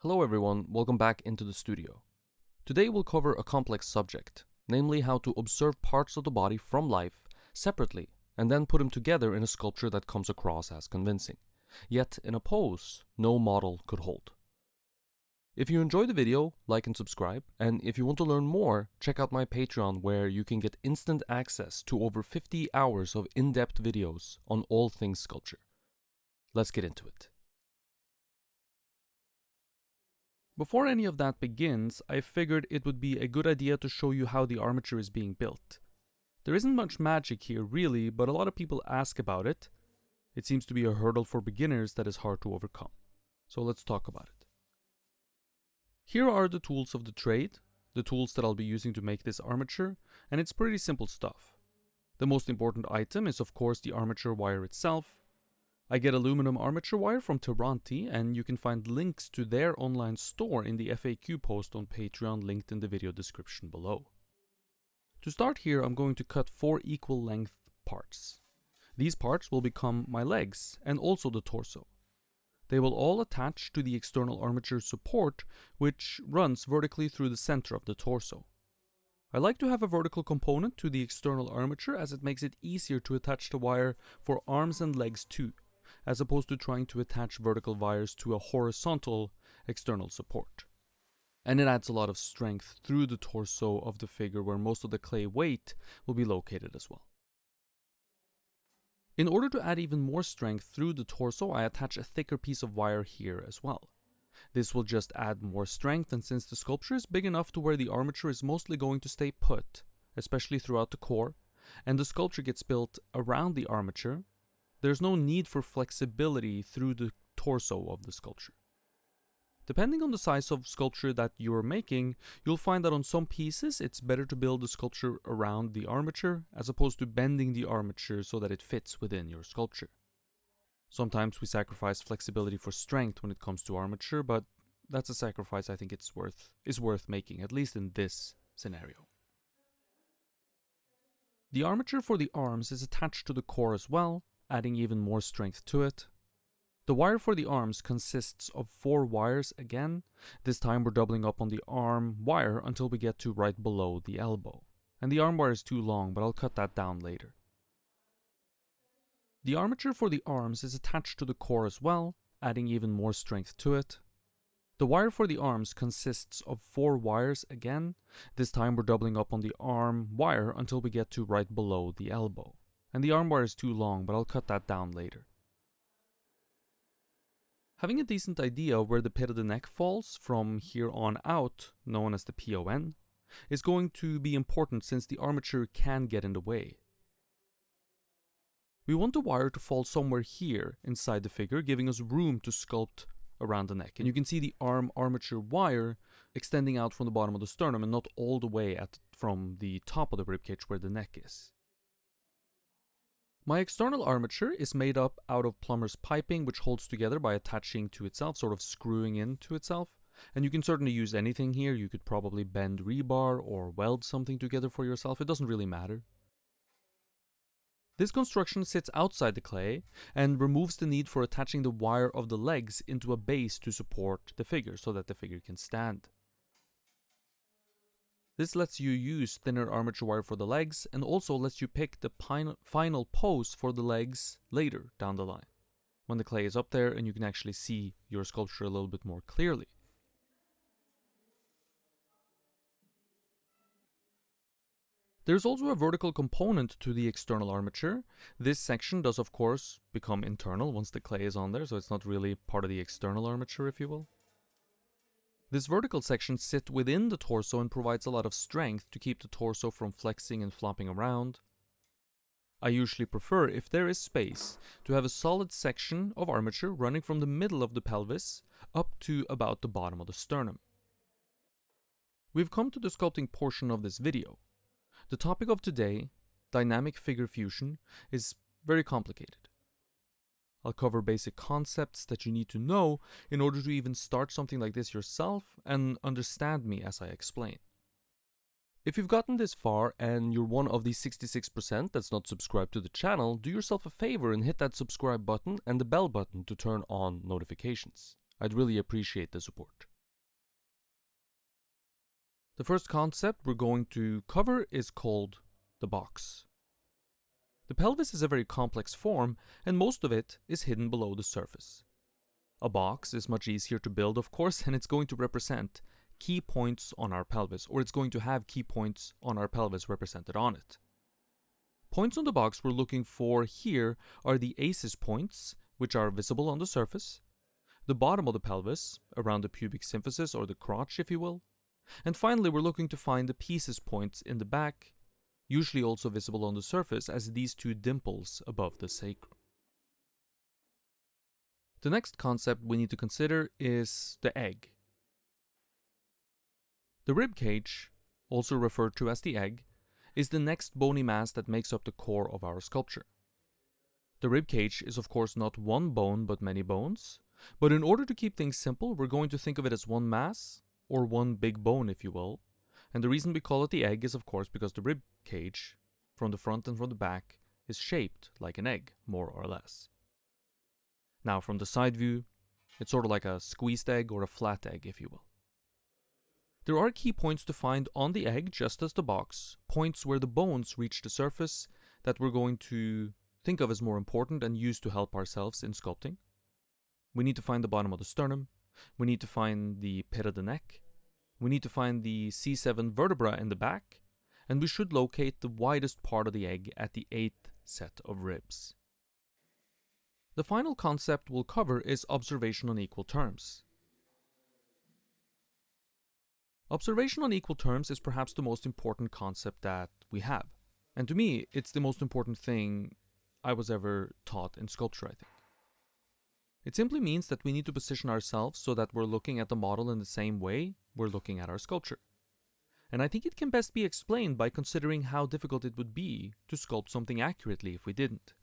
Hello everyone, welcome back into the studio. Today we'll cover a complex subject, namely how to observe parts of the body from life separately and then put them together in a sculpture that comes across as convincing. Yet in a pose no model could hold. If you enjoyed the video, like and subscribe, and if you want to learn more, check out my Patreon where you can get instant access to over 50 hours of in-depth videos on all things sculpture. Let's get into it. Before any of that begins, I figured it would be a good idea to show you how the armature is being built. There isn't much magic here really, but a lot of people ask about it. It seems to be a hurdle for beginners that is hard to overcome. So let's talk about it. Here are the tools of the trade, the tools that I'll be using to make this armature, and it's pretty simple stuff. The most important item is of course the armature wire itself. I get aluminum armature wire from Taranti, and you can find links to their online store in the FAQ post on Patreon linked in the video description below. To start here, I'm going to cut 4 equal length parts. These parts will become my legs and also the torso. They will all attach to the external armature support, which runs vertically through the center of the torso. I like to have a vertical component to the external armature as it makes it easier to attach the wire for arms and legs too, as opposed to trying to attach vertical wires to a horizontal external support. And it adds a lot of strength through the torso of the figure where most of the clay weight will be located as well. In order to add even more strength through the torso, I attach a thicker piece of wire here as well. This will just add more strength, and since the sculpture is big enough to where the armature is mostly going to stay put, especially throughout the core, and the sculpture gets built around the armature, there's no need for flexibility through the torso of the sculpture. Depending on the size of sculpture that you're making, you'll find that on some pieces it's better to build the sculpture around the armature as opposed to bending the armature so that it fits within your sculpture. Sometimes we sacrifice flexibility for strength when it comes to armature, but that's a sacrifice I think is worth making, at least in this scenario. The armature for the arms is attached to the core as well, adding even more strength to it. The wire for the arms consists of 4 wires again. This time we're doubling up on the arm wire until we get to right below the elbow. And the arm wire is too long, but I'll cut that down later. The armature for the arms is attached to the core as well, adding even more strength to it. The wire for the arms consists of 4 wires again. This time we're doubling up on the arm wire until we get to right below the elbow. And the arm wire is too long, but I'll cut that down later. Having a decent idea of where the pit of the neck falls from here on out, known as the PON, is going to be important since the armature can get in the way. We want the wire to fall somewhere here inside the figure, giving us room to sculpt around the neck. And you can see the arm armature wire extending out from the bottom of the sternum and not all the way from the top of the ribcage where the neck is. My external armature is made up out of plumber's piping, which holds together by attaching to itself, sort of screwing into itself. And you can certainly use anything here. You could probably bend rebar or weld something together for yourself. It doesn't really matter. This construction sits outside the clay and removes the need for attaching the wire of the legs into a base to support the figure so that the figure can stand. This lets you use thinner armature wire for the legs and also lets you pick the final pose for the legs later down the line, when the clay is up there and you can actually see your sculpture a little bit more clearly. There's also a vertical component to the external armature. This section does of course become internal once the clay is on there, so it's not really part of the external armature, if you will. This vertical section sits within the torso and provides a lot of strength to keep the torso from flexing and flopping around. I usually prefer, if there is space, to have a solid section of armature running from the middle of the pelvis up to about the bottom of the sternum. We've come to the sculpting portion of this video. The topic of today, dynamic figure fusion, is very complicated. I'll cover basic concepts that you need to know in order to even start something like this yourself and understand me as I explain. If you've gotten this far and you're one of the 66% that's not subscribed to the channel, do yourself a favor and hit that subscribe button and the bell button to turn on notifications. I'd really appreciate the support. The first concept we're going to cover is called the box. The pelvis is a very complex form, and most of it is hidden below the surface. A box is much easier to build, of course, and it's going to represent key points on our pelvis, or it's going to have key points on our pelvis represented on it. Points on the box we're looking for here are the aces points, which are visible on the surface, the bottom of the pelvis, around the pubic symphysis or the crotch if you will, and finally we're looking to find the pieces points in the back, usually also visible on the surface as these two dimples above the sacrum. The next concept we need to consider is the egg. The rib cage, also referred to as the egg, is the next bony mass that makes up the core of our sculpture. The rib cage is of course not one bone but many bones, but in order to keep things simple, we're going to think of it as one mass, or one big bone if you will, and the reason we call it the egg is of course because the rib cage, from the front and from the back, is shaped like an egg, more or less. Now from the side view, it's sort of like a squeezed egg or a flat egg if you will. There are key points to find on the egg, just as the box, points where the bones reach the surface that we're going to think of as more important and use to help ourselves in sculpting. We need to find the bottom of the sternum, we need to find the pit of the neck, we need to find the C7 vertebra in the back, and we should locate the widest part of the egg at the 8th set of ribs. The final concept we'll cover is observation on equal terms. Observation on equal terms is perhaps the most important concept that we have, and to me it's the most important thing I was ever taught in sculpture, I think. It simply means that we need to position ourselves so that we're looking at the model in the same way we're looking at our sculpture. And I think it can best be explained by considering how difficult it would be to sculpt something accurately if we didn't.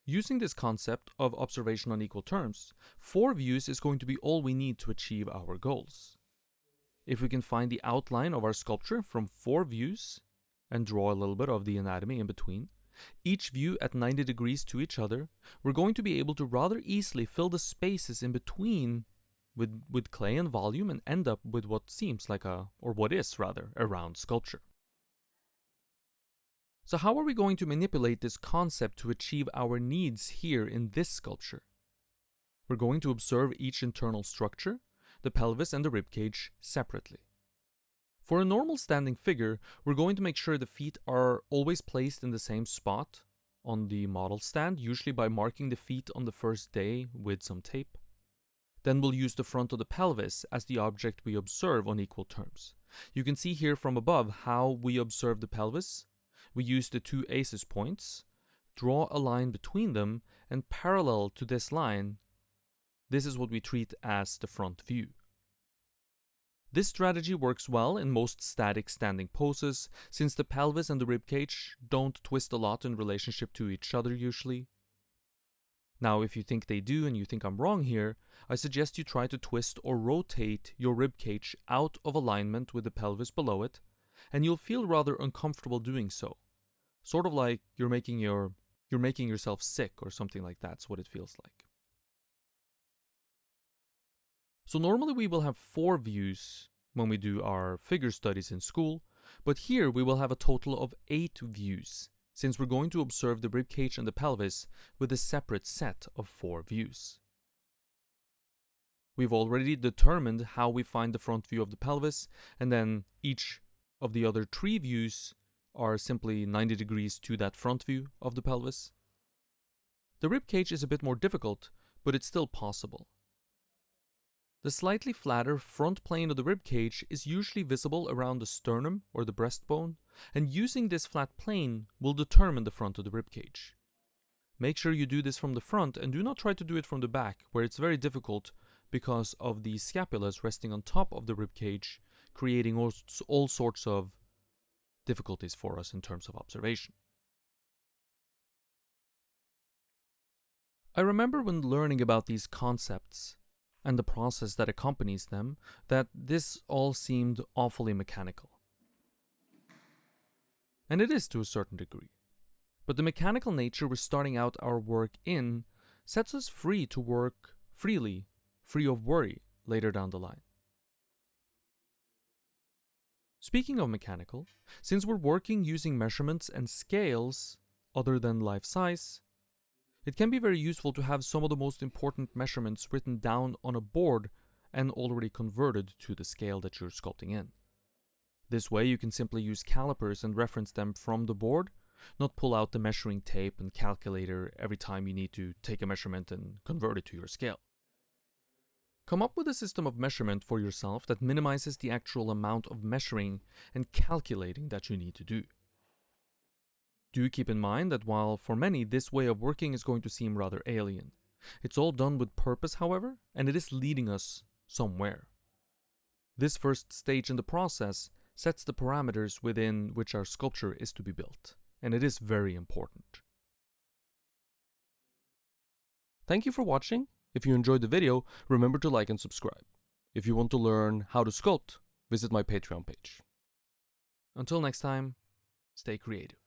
Using this concept of observation on equal terms, 4 views is going to be all we need to achieve our goals. If we can find the outline of our sculpture from 4 views and draw a little bit of the anatomy in between, each view at 90 degrees to each other, we're going to be able to rather easily fill the spaces in between with clay and volume and end up with what seems like what is rather, a round sculpture. So how are we going to manipulate this concept to achieve our needs here in this sculpture? We're going to observe each internal structure, the pelvis and the ribcage, separately. For a normal standing figure, we're going to make sure the feet are always placed in the same spot on the model stand, usually by marking the feet on the first day with some tape. Then we'll use the front of the pelvis as the object we observe on equal terms. You can see here from above how we observe the pelvis. We use the 2 aces points, draw a line between them, and parallel to this line, this is what we treat as the front view. This strategy works well in most static standing poses, since the pelvis and the ribcage don't twist a lot in relationship to each other usually. Now, if you think they do and you think I'm wrong here, I suggest you try to twist or rotate your ribcage out of alignment with the pelvis below it, and you'll feel rather uncomfortable doing so. Sort of like you're making yourself sick or something like that's what it feels like. So normally we will have 4 views when we do our figure studies in school, but here we will have a total of 8 views, since we're going to observe the ribcage and the pelvis with a separate set of 4 views. We've already determined how we find the front view of the pelvis, and then each of the other 3 views are simply 90 degrees to that front view of the pelvis. The ribcage is a bit more difficult, but it's still possible. The slightly flatter front plane of the ribcage is usually visible around the sternum or the breastbone, and using this flat plane will determine the front of the ribcage. Make sure you do this from the front and do not try to do it from the back, where it's very difficult because of the scapulas resting on top of the ribcage, creating all sorts of difficulties for us in terms of observation. I remember when learning about these concepts and the process that accompanies them, that this all seemed awfully mechanical. And it is to a certain degree. But the mechanical nature we're starting out our work in sets us free to work freely, free of worry later down the line. Speaking of mechanical, since we're working using measurements and scales other than life size, it can be very useful to have some of the most important measurements written down on a board and already converted to the scale that you're sculpting in. This way you can simply use calipers and reference them from the board, not pull out the measuring tape and calculator every time you need to take a measurement and convert it to your scale. Come up with a system of measurement for yourself that minimizes the actual amount of measuring and calculating that you need to do. Do keep in mind that while for many this way of working is going to seem rather alien, it's all done with purpose, however, and it is leading us somewhere. This first stage in the process sets the parameters within which our sculpture is to be built, and it is very important. Thank you for watching. If you enjoyed the video, remember to like and subscribe. If you want to learn how to sculpt, visit my Patreon page. Until next time, stay creative.